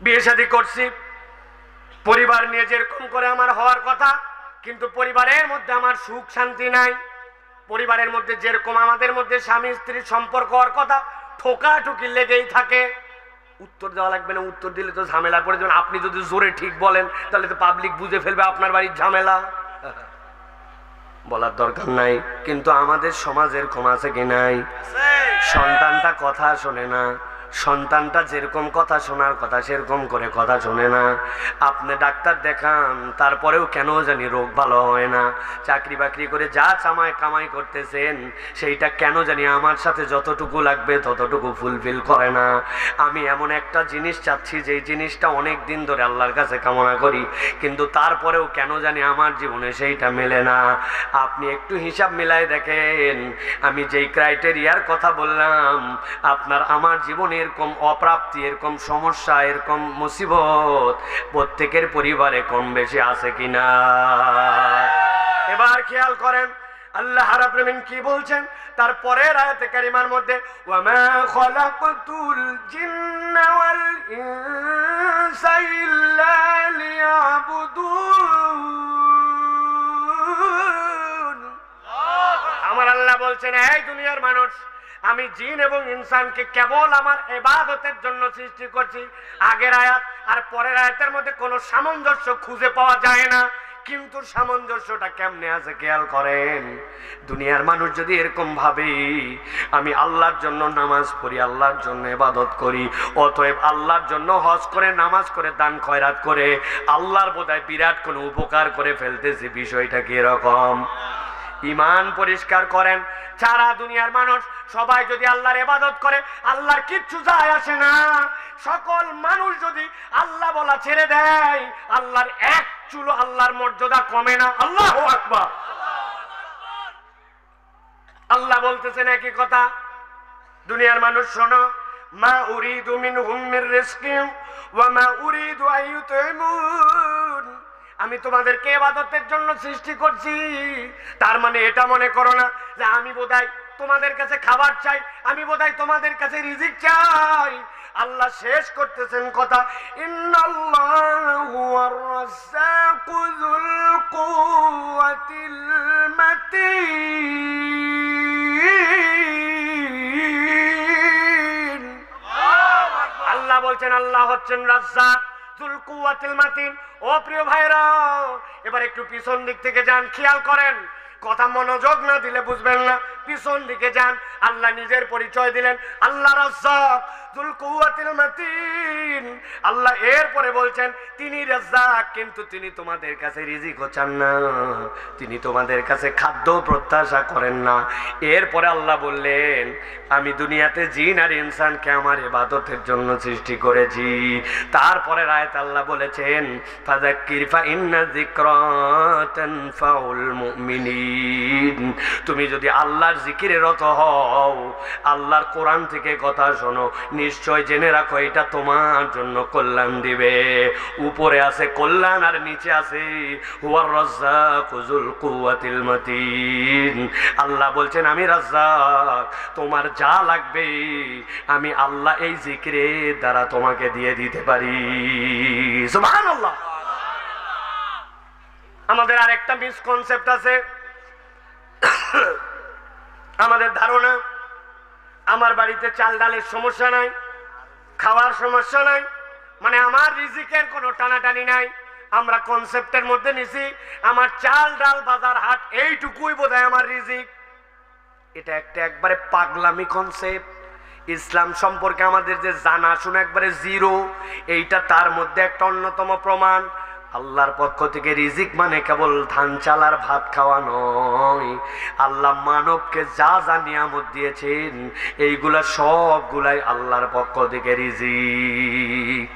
বিয়ে শাদী করছি, পরিবার নিয়ে যেরকম করে আমার হওয়ার কথা, কিন্তু পরিবারের মধ্যে আমার সুখ শান্তি নাই। পরিবারের মধ্যে যেরকম আমাদের মধ্যে স্বামী স্ত্রীর সম্পর্ক হওয়ার কথা, ঠোকাঠুকি লেগেই থাকে। উত্তর দেওয়া লাগবে না, উত্তর দিলে তো ঝামেলা পড়ে যাবেন। আপনি যদি জোরে ঠিক বলেন তাহলে তো পাবলিক বুঝে ফেলবে আপনার বাড়ির ঝামেলা। বলার দরকার নাই, কিন্তু আমাদের সমাজের কম আছে কি নাই? সন্তানটা কথা শোনে না, সন্তানটা যেরকম কথা শোনার কথা সেরকম করে কথা শোনে না। আপনি ডাক্তার দেখান, তারপরেও কেন জানি রোগ ভালো হয় না। চাকরি বাকরি করে যা কামাই করতেছেন সেইটা কেন জানি আমার সাথে যতটুকু লাগবে ততটুকু ফুলফিল করে না। আমি এমন একটা জিনিস চাচ্ছি যেই জিনিসটা অনেক দিন ধরে আল্লাহর কাছে কামনা করি, কিন্তু তারপরেও কেন জানি আমার জীবনে সেইটা মেলে না। আপনি একটু হিসাব মিলাই দেখেন, আমি যেই ক্রাইটেরিয়ার কথা বললাম, আপনার আমার জীবনে এরকম অপ্রাপ্তি, এরকম সমস্যা, এরকম মুসিবত প্রত্যেকের পরিবারে কম বেশি আছে কিনা? এবার খেয়াল করেন আল্লাহ রাব্বুল আলামিন কি বলছেন তারপরের আয়াতে কারিমার মধ্যে, ওয়ামা খালাকতুল জিন্না ওয়াল ইনসা ইল্লা লিয়াবুদুন। আমার আল্লাহ বলছেন, এই দুনিয়ার মানুষ, আমি জিন এবং ইনসানকে কেবল আমার ইবাদতের জন্য সৃষ্টি করছি। আগের আয়াত আর পরের আয়াতের মধ্যে কোনো সামঞ্জস্য খুঁজে পাওয়া যায় না, কিন্তু সামঞ্জস্যটা কেমনে আছে খেয়াল করেন। দুনিয়ার মানুষ যদি এরকম ভাবে আমি আল্লাহর জন্য নামাজ পড়ি, আল্লাহর জন্য ইবাদত করি, অতএব আল্লাহর জন্য হজ করে, নামাজ করে, দান খয়রাত করে আল্লাহর বোধহয় বিরাট কোনো উপকার করে ফেলতেছি, বিষয়টা কি এরকম? ঈমান পরিষ্কার করেন। সারা দুনিয়ার মানুষ সবাই যদি আল্লাহর ইবাদত করে, আল্লাহর কিচ্ছু যায় আসে না। সকল মানুষ যদি আল্লাহ বলা ছেড়ে দেয়, আল্লাহর এক চুলো আল্লাহর মর্যাদা কমে না। আল্লাহু আকবার। আল্লাহ বলতেছেন একই কথা। দুনিয়ার মানুষ শোনো, মা উরিদু মিনহুম মির রিজকিন ওয়া মা উরিদু আইয়ুতইমুন। আমি তোমাদেরকে ইবাদতের জন্য সৃষ্টি করছি, তার মানে এটা মনে করো না যে আমি বোধহয় তোমাদের কাছে খাবার চাই, আমি বোধহয় তোমাদের কাছে রিজিক চাই। আল্লাহ শেষ করতেছেন কথা, ইন্নাল্লাহু হুয়ার রাজ্জাকু যুল কুওয়াতিল মাতিন। আল্লাহ বলছেন আল্লাহ হচ্ছেন রাজ্জাক যুল কুওয়াতিল মাতিন। ও প্রিয় ভাইরা, এবার একটু পিছন দিক থেকে যান, খেয়াল করেন। কথা মনোযোগ না দিলে বুঝবেন না, পিছন দিকে যান। আল্লাহ নিজের পরিচয় দিলেন, আল্লাহ রাজ্জাক যুল কুওয়াতিল মাতিন। আল্লাহ এরপরে বলছেন তিনি রাজ্জাক, কিন্তু তিনি তোমাদের কাছে রিজিকও চান না, তিনি তোমাদের কাছে খাদ্য প্রত্যাশা করেন না। এরপরে আল্লাহ বললেন, আমি দুনিয়াতে জিন আর ইনসানকে আমার ইবাদতের জন্য সৃষ্টি করেছি। তারপরে আয়াতে আল্লাহ বলেছেন, ফাযাক্কির ফা ইন্না যিকরা তানফাউল মুমিনিন। তুমি যদি আল্লাহর জিকিরে রত হও, আল্লাহর কোরআন থেকে কথা শোনো, নিশ্চয় জেনে রাখো এটা তোমার জন্য কল্যাণ দিবে। উপরে আছে কল্যাণ আর নিচে আছে হুয়ার রাজ্জাকু যুল কুওয়াতিল মাতিন। আল্লাহ বলছেন আমি রাজ্জাক, তোমার যা লাগবে আমি আল্লাহ এই জিকিরের দ্বারা তোমাকে দিয়ে দিতে পারি। সুবহানাল্লাহ। আমাদের আর একটা মিসকনসেপ্ট আছে। আমাদের ধারণা আমার বাড়িতে চাল ডালের সমস্যা নাই, খাওয়ার সমস্যা নাই, মানে আমার রিজিকের কোনো টানাটানি নাই। আমরা কনসেপ্টের মধ্যে নিছি আমার চাল ডাল বাজার হাট এইটুকুই বোধহয় আমার রিজিক। এটা একটা একবারে পাগলামি কনসেপ্ট। ইসলাম সম্পর্কে আমাদের যে জানা শোনা একবারে জিরো, এইটা তার মধ্যে একটা অন্যতম প্রমাণ। আল্লাহর পক্ষ থেকে রিজিক মানে কেবল ধান চাল আর ভাত খাওয়া নয়। আল্লাহ মানবকে যা যা নিয়ামত দিয়েছেন এইগুলা সবগুলাই আল্লাহর পক্ষ থেকে রিজিক।